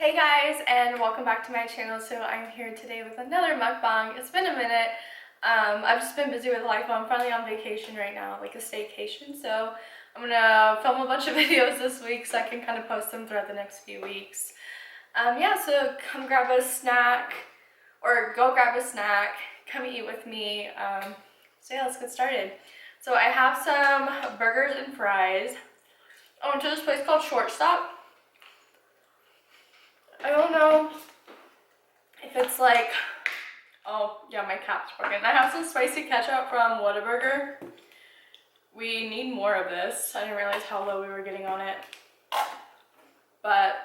Hey guys, and welcome back to my channel. So I'm here today with another mukbang. It's been a minute. I've just been busy with life. I'm finally on vacation right now, like a staycation. So I'm gonna film a bunch of videos this week so I can kind of post them throughout the next few weeks. Yeah, so come grab a snack, or go grab a snack, come eat with me. So yeah, let's get started. So I have some burgers and fries. I went to this place called Shortstop. I don't know if it's like, oh yeah, my cat's broken. I have some spicy ketchup from Whataburger. We need more of this. I didn't realize how low we were getting on it. But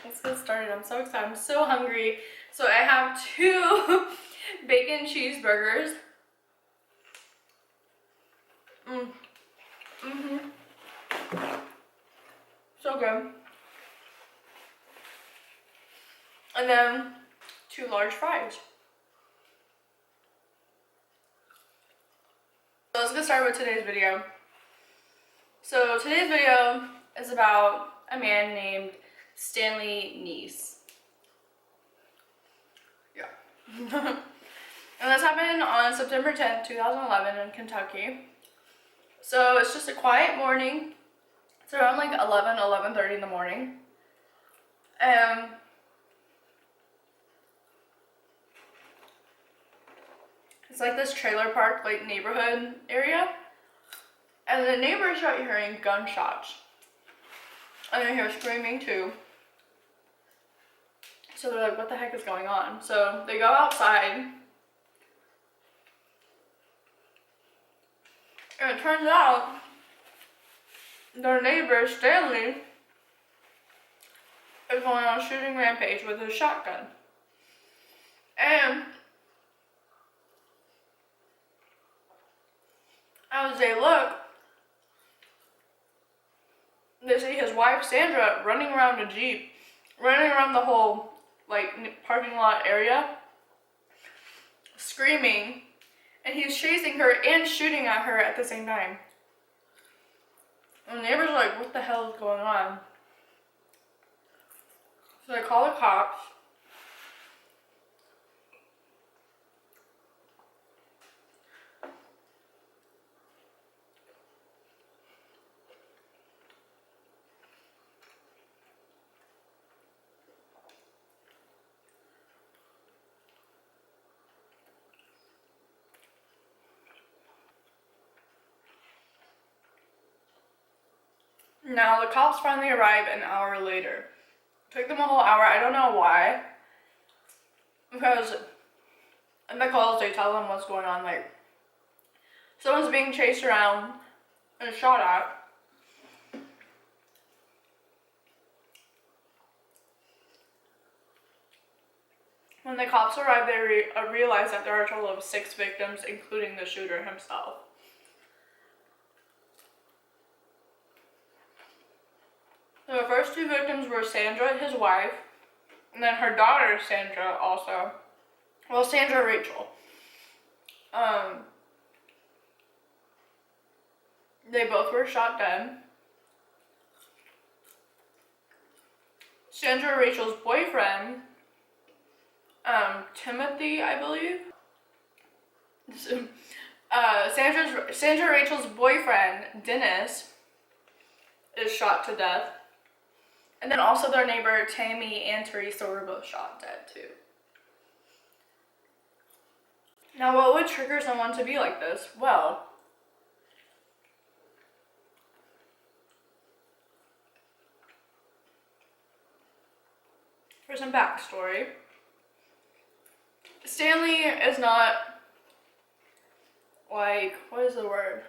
let's get started. I'm so excited. I'm so hungry. So I have two bacon cheeseburgers. So good. And then two large fries. So let's get started with today's video. So today's video is about a man named Stanley Neese. Yeah. And this happened on September 10th, 2011 in Kentucky. So it's just a quiet morning. It's around like 11:30 in the morning. And it's like this trailer park, like neighborhood area. And the neighbors start hearing gunshots. And they hear screaming too. So they're like, what the heck is going on? So they go outside. And it turns out their neighbor, Stanley, is going on a shooting rampage with his shotgun. And as they look, they see his wife, Sandra, running around a Jeep, running around the whole like parking lot area, screaming, and he's chasing her and shooting at her at the same time. And the neighbors are like, what the hell is going on? So they call the cops. Now the cops finally arrive an hour later. It took them a whole hour. I don't know why. Because in the calls they tell them what's going on. Like, someone's being chased around and shot at. When the cops arrive, they realize that there are a total of 6 victims, including the shooter himself. So the first 2 victims were Sandra, his wife, and then her daughter, Sandra, also. Well, Sandra Rachel. They both were shot dead. Sandra Rachel's boyfriend, Timothy, I believe. Sandra Rachel's boyfriend, Dennis, is shot to death. And then also their neighbor, Tammy and Teresa, were both shot dead too. Now, what would trigger someone to be like this? Well, for some backstory, Stanley is not, like, what is the word?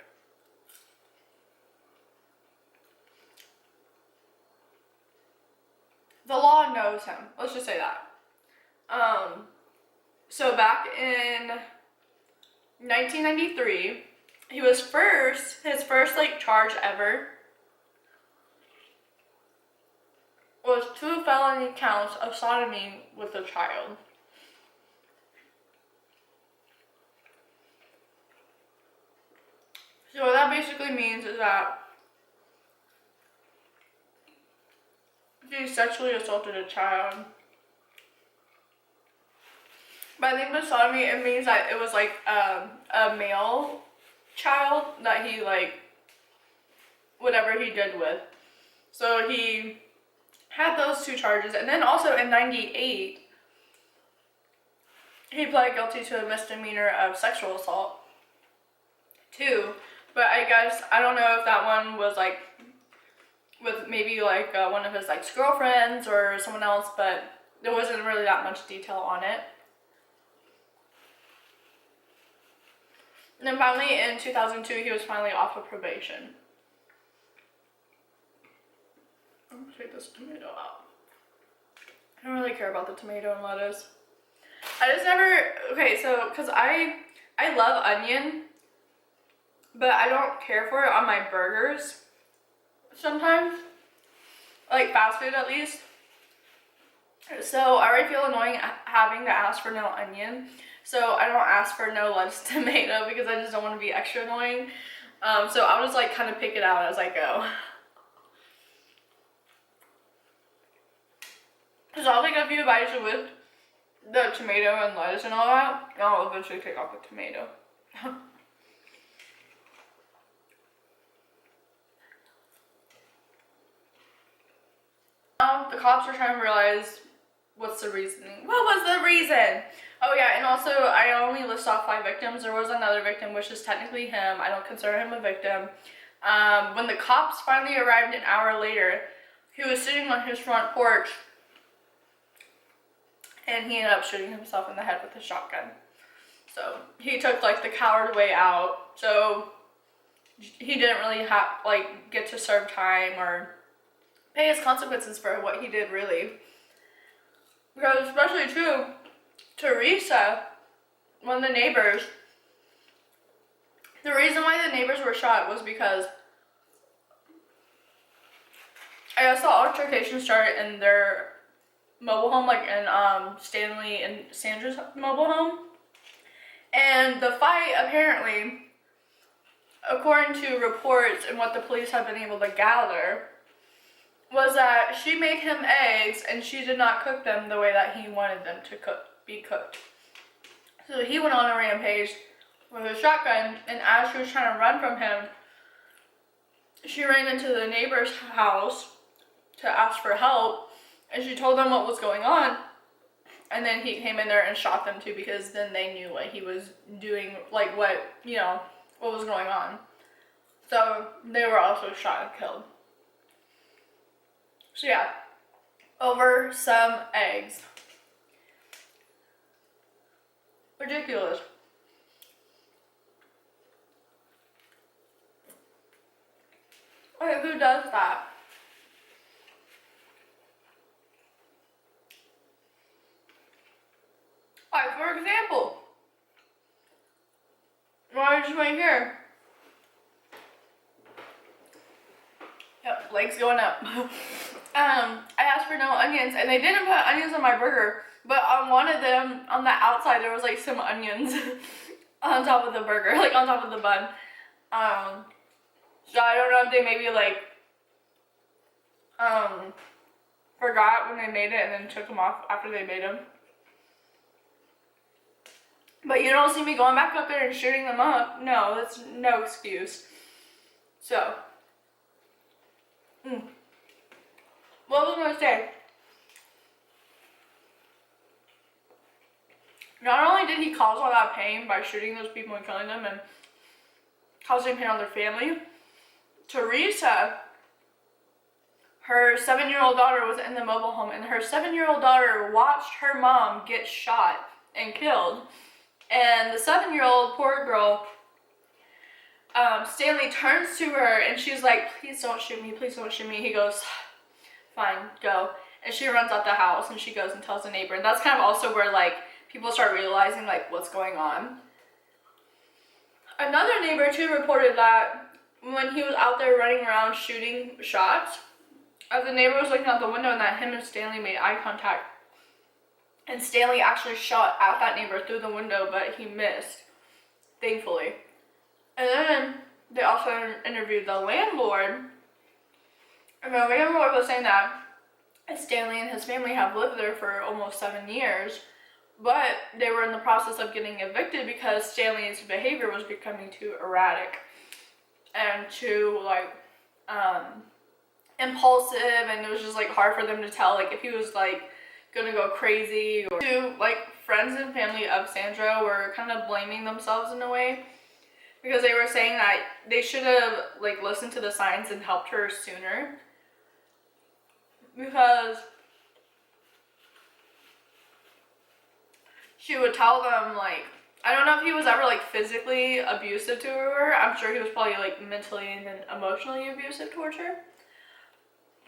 The law knows him. Let's just say that. So back in 1993, his first like charge ever was 2 felony counts of sodomy with a child. So what that basically means is that he sexually assaulted a child. But I think by sodomy, it means that it was like a male child that he like, whatever he did with. So he had those 2 charges. And then also in 98, he pled guilty to a misdemeanor of sexual assault too. But I guess, I don't know if that one was like with maybe like one of his ex-girlfriends or someone else, but there wasn't really that much detail on it. And then finally in 2002, he was finally off of probation. I'm gonna take this tomato out. I don't really care about the tomato and lettuce. I just never, okay, so, cause I love onion, but I don't care for it on my burgers sometimes, like fast food at least. So I already feel annoying having to ask for no onion, so I don't ask for no lettuce tomato because I just don't want to be extra annoying. So I'll just like kind of pick it out as I go. So I'll take a few bites with the tomato and lettuce and all that, and I'll eventually take off the tomato. Now the cops are trying to realize what's the reasoning. What was the reason? Oh yeah, and also I only list off 5 victims. There was another victim, which is technically him. I don't consider him a victim. When the cops finally arrived an hour later, he was sitting on his front porch, and he ended up shooting himself in the head with a shotgun. So he took like the coward way out. So he didn't really have like get to serve time or pay his consequences for what he did, really. Because especially too, Teresa, one of the neighbors, the reason why the neighbors were shot was because I guess the altercation started in their mobile home, like in Stanley and Sandra's mobile home. And the fight, apparently, according to reports and what the police have been able to gather, was that she made him eggs and she did not cook them the way that he wanted them to be cooked. So he went on a rampage with a shotgun, and as she was trying to run from him, she ran into the neighbor's house to ask for help, and she told them what was going on, and then he came in there and shot them too, because then they knew what he was doing, like what was going on. So they were also shot and killed. So yeah, over some eggs. Ridiculous. Okay, who does that? Alright, for example, just right here. Yep, legs going up. I asked for no onions, and they didn't put onions on my burger, but on one of them, on the outside, there was like some onions on top of the burger, like on top of the bun. So I don't know if they maybe like forgot when they made it and then took them off after they made them. But you don't see me going back up there and shooting them up. No, that's no excuse. So, what was I going to say? Not only did he cause all that pain by shooting those people and killing them and causing pain on their family, Teresa, her 7-year-old daughter was in the mobile home, and her 7-year-old daughter watched her mom get shot and killed. And the 7-year-old poor girl, Stanley turns to her and she's like, please don't shoot me, please don't shoot me. He goes, fine, go. And she runs out the house and she goes and tells the neighbor. And that's kind of also where like people start realizing like what's going on. Another neighbor too reported that when he was out there running around shooting shots, the neighbor was looking out the window and that him and Stanley made eye contact. And Stanley actually shot at that neighbor through the window, but he missed, thankfully. And then they also interviewed the landlord. And the landlord was saying that Stanley and his family have lived there for almost 7 years, but they were in the process of getting evicted because Stanley's behavior was becoming too erratic and too like impulsive, and it was just like hard for them to tell like if he was like gonna go crazy. Or two, like friends and family of Sandra were kind of blaming themselves in a way because they were saying that they should have like listened to the signs and helped her sooner, because she would tell them like, I don't know if he was ever like physically abusive to her. I'm sure he was probably like mentally and then emotionally abusive towards her.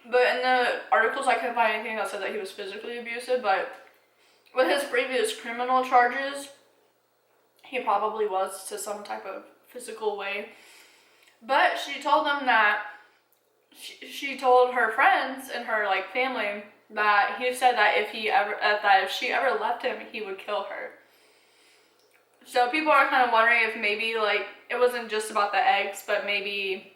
But in the articles, I couldn't find anything that said that he was physically abusive. But with his previous criminal charges, he probably was to some type of physical way. But she told them that she told her friends and her like family that he said that if she ever left him, he would kill her. So people are kind of wondering if maybe like it wasn't just about the eggs, but maybe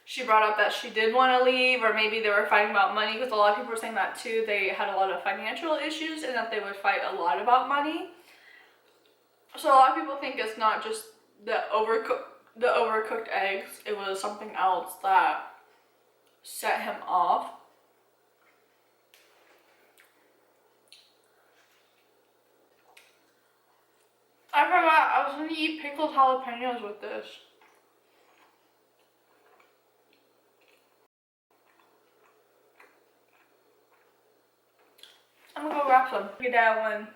she brought up that she did want to leave, or maybe they were fighting about money, because a lot of people were saying that too. They had a lot of financial issues and that they would fight a lot about money. So a lot of people think it's not just the overcooked eggs. It was something else that set him off. I forgot I was going to eat pickled jalapenos with this. I'm gonna go grab some. Get that one.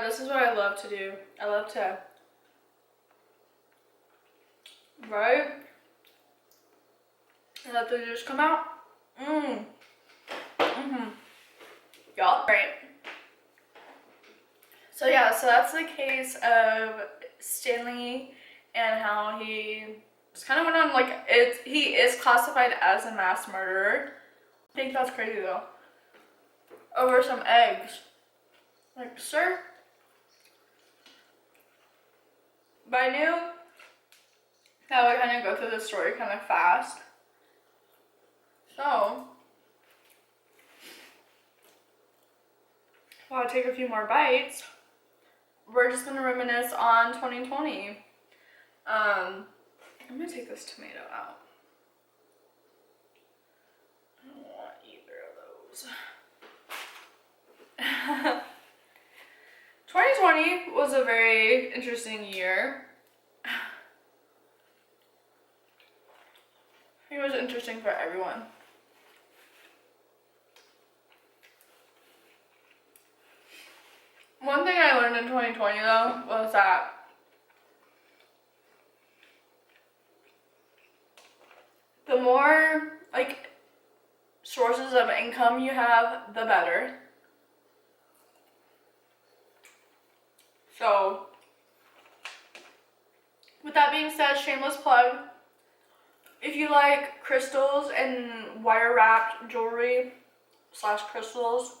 This is what I love to do. I love to, right? And let the juice come out. Yup. Right. So yeah, so that's the case of Stanley and how he just kind of went on like he is classified as a mass murderer. I think that's crazy though. Over some eggs. Like, sir? But I knew that I would kind of go through the story kind of fast. So, while I take a few more bites, we're just gonna reminisce on 2020. I'm gonna take this tomato out. I don't want either of those. 2020 was a very interesting year. It was interesting for everyone. One thing I learned in 2020 though was that the more like sources of income you have, the better. So, with that being said, shameless plug. If you like crystals and wire wrapped jewelry / crystals,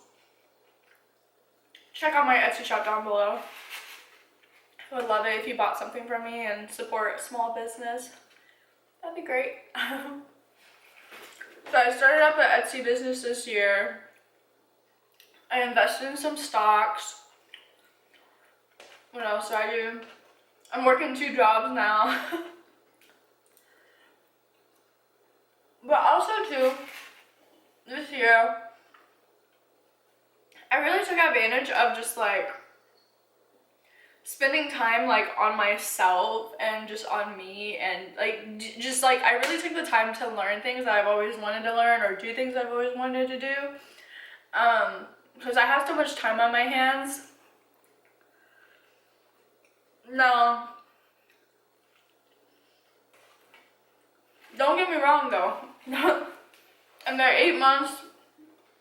check out my Etsy shop down below. I would love it if you bought something from me and support a small business. That'd be great. So I started up an Etsy business this year. I invested in some stocks. What else do I do? I'm working 2 jobs now. But also too, this year, I really took advantage of just like spending time like on myself and just on me, and like just like I really took the time to learn things that I've always wanted to learn, or do things I've always wanted to do. Because I have so much time on my hands. No. Don't get me wrong though. And there 8 months,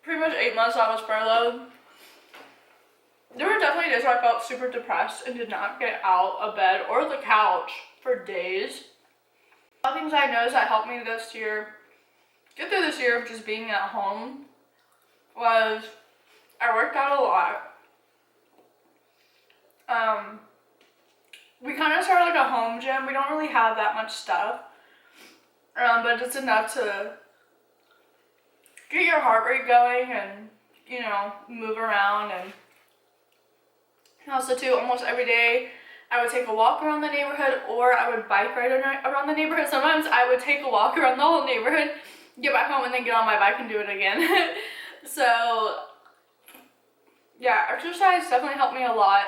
pretty much 8 months I was furloughed. There were definitely days where I felt super depressed and did not get out of bed or the couch for days. A lot of things I noticed that helped me this year, get through this year of just being at home, was I worked out a lot. We kind of started like a home gym. We don't really have that much stuff, but it's enough to get your heart rate going and, you know, move around. And also too, almost every day I would take a walk around the neighborhood, or I would bike ride around the neighborhood. Sometimes I would take a walk around the whole neighborhood, get back home, and then get on my bike and do it again. So yeah, exercise definitely helped me a lot.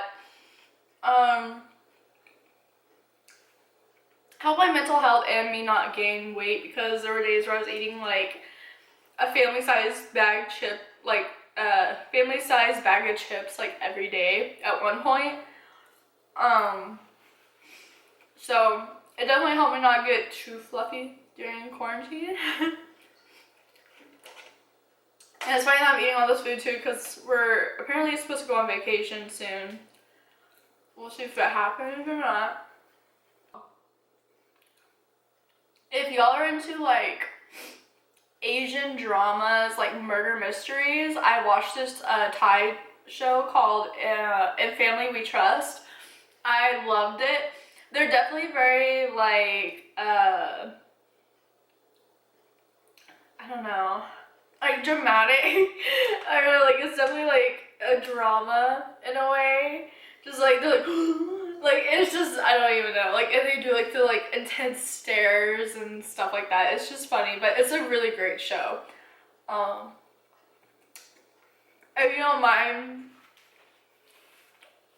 Helped my mental health and me not gain weight, because there were days where I was eating like a family-sized bag family-sized bag of chips like every day at one point. So it definitely helped me not get too fluffy during quarantine. And it's funny that I'm eating all this food too, because we're apparently supposed to go on vacation soon. We'll see if it happens or not. If y'all are into like Asian dramas, like murder mysteries, I watched this Thai show called In Family We Trust. I loved it. They're definitely very like, I don't know, like dramatic. I don't know, like it's definitely like a drama in a way. Just like, they're like, like it's just, I don't even know. Like, and they do like the like intense stares and stuff like that. It's just funny, but it's a really great show. If you don't mind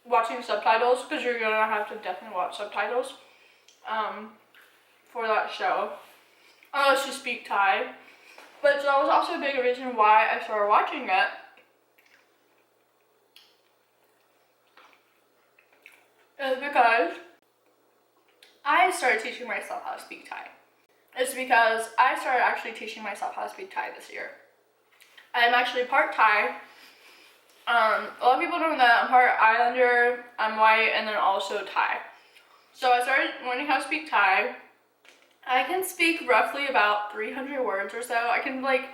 watching subtitles, because you're gonna have to definitely watch subtitles for that show, unless you speak Thai. But that was also a big reason why I started watching it. Is because I started teaching myself how to speak Thai. It's because I started actually teaching myself how to speak Thai this year. I'm actually part Thai. A lot of people don't know that I'm part Islander, I'm white, and then also Thai. So I started learning how to speak Thai. I can speak roughly about 300 words or so. I can like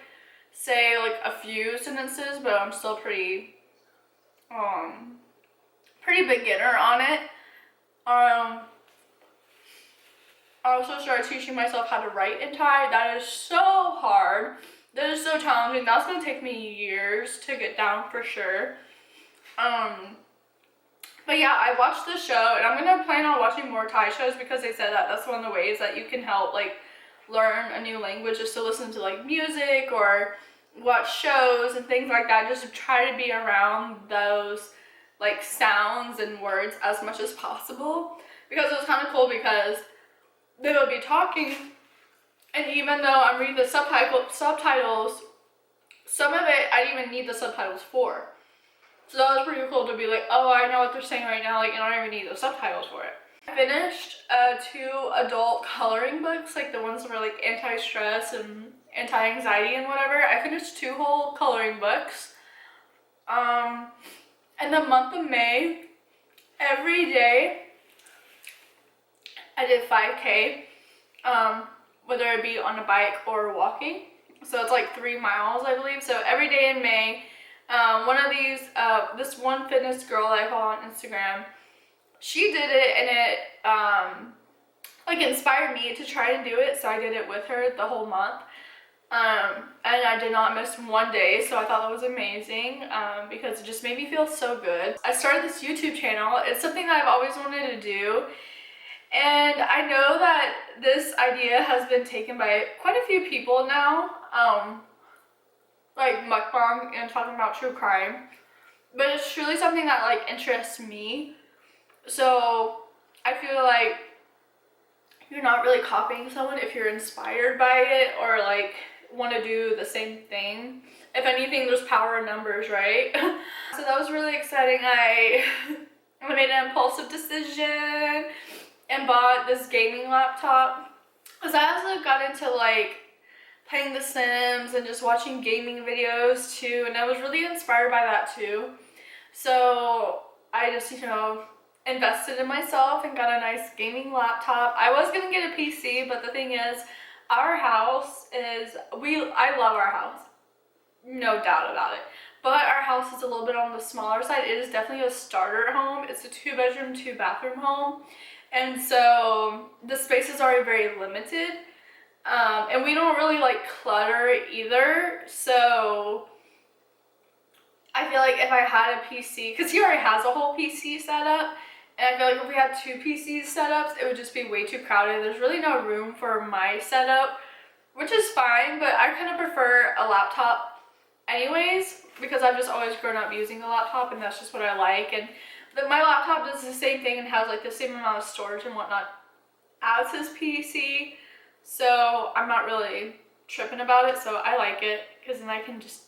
say like a few sentences, but I'm still pretty beginner on it. I also started teaching myself how to write in Thai. That is so hard. That is so challenging. That's gonna take me years to get down for sure. But yeah, I watched this show, and I'm gonna plan on watching more Thai shows, because they said that that's one of the ways that you can help like learn a new language, is to listen to like music or watch shows and things like that, just to try to be around those like sounds and words as much as possible. Because it was kind of cool, because they would be talking, and even though I'm reading the subtitles, some of it I didn't even need the subtitles for. So that was pretty cool to be like, oh, I know what they're saying right now, like, and I don't even need the subtitles for it. I finished 2 adult coloring books, like the ones that were like anti-stress and anti-anxiety and whatever. I finished 2 whole coloring books. In the month of May, every day I did 5K, whether it be on a bike or walking. So it's like 3 miles, I believe. So every day in May, one of these, this one fitness girl that I follow on Instagram, she did it, and it like inspired me to try and do it. So I did it with her the whole month. And I did not miss one day, so I thought that was amazing, because it just made me feel so good. I started this YouTube channel. It's something that I've always wanted to do, and I know that this idea has been taken by quite a few people now, like Mukbang and talking about true crime, but it's truly something that like interests me. So I feel like you're not really copying someone if you're inspired by it, or like want to do the same thing. If anything, there's power in numbers, right? So that was really exciting. I made an impulsive decision and bought this gaming laptop, because I also got into like playing The Sims and just watching gaming videos too, and I was really inspired by that too. So I just, you know, invested in myself and got a nice gaming laptop. I was gonna get a PC, but the thing is, our house is, I love our house, no doubt about it, but our house is a little bit on the smaller side. It is definitely a starter home. It's a 2-bedroom, 2-bathroom home, and so the space is already very limited. And we don't really like clutter either, so I feel like if I had a PC, because he already has a whole PC setup, and I feel like if we had 2 PC setups, it would just be way too crowded. There's really no room for my setup, which is fine, but I kind of prefer a laptop anyways, because I've just always grown up using a laptop, and that's just what I like. And my laptop does the same thing and has like the same amount of storage and whatnot as his PC, so I'm not really tripping about it, so I like it, because then I can just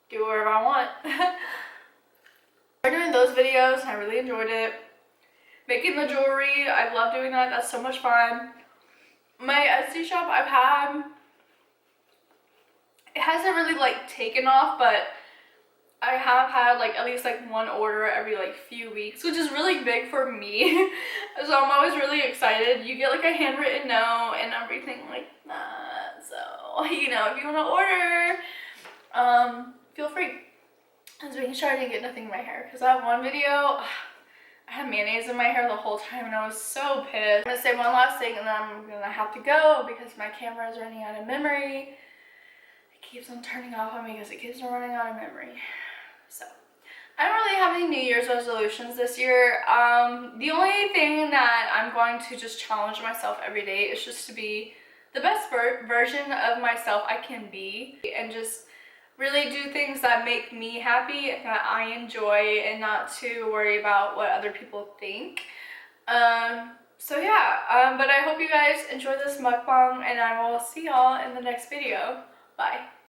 do whatever I want. We're doing those videos, and I really enjoyed it. Making the jewelry, I love doing that. That's so much fun. My Etsy shop I've had, it hasn't really like taken off, but I have had like at least like 1 order every like few weeks, which is really big for me. So I'm always really excited. You get like a handwritten note and everything like that. So, you know, if you want to order, feel free. I was making sure I didn't get nothing in my hair, because that one video, I had mayonnaise in my hair the whole time and I was so pissed. I'm gonna say one last thing and then I'm gonna have to go because my camera is running out of memory. It keeps on turning off on me because it keeps on running out of memory. So, I don't really have any New Year's resolutions this year. The only thing that I'm going to just challenge myself every day is just to be the best version of myself I can be, and just really do things that make me happy and that I enjoy, and not to worry about what other people think. So yeah, but I hope you guys enjoy this mukbang, and I will see y'all in the next video. Bye.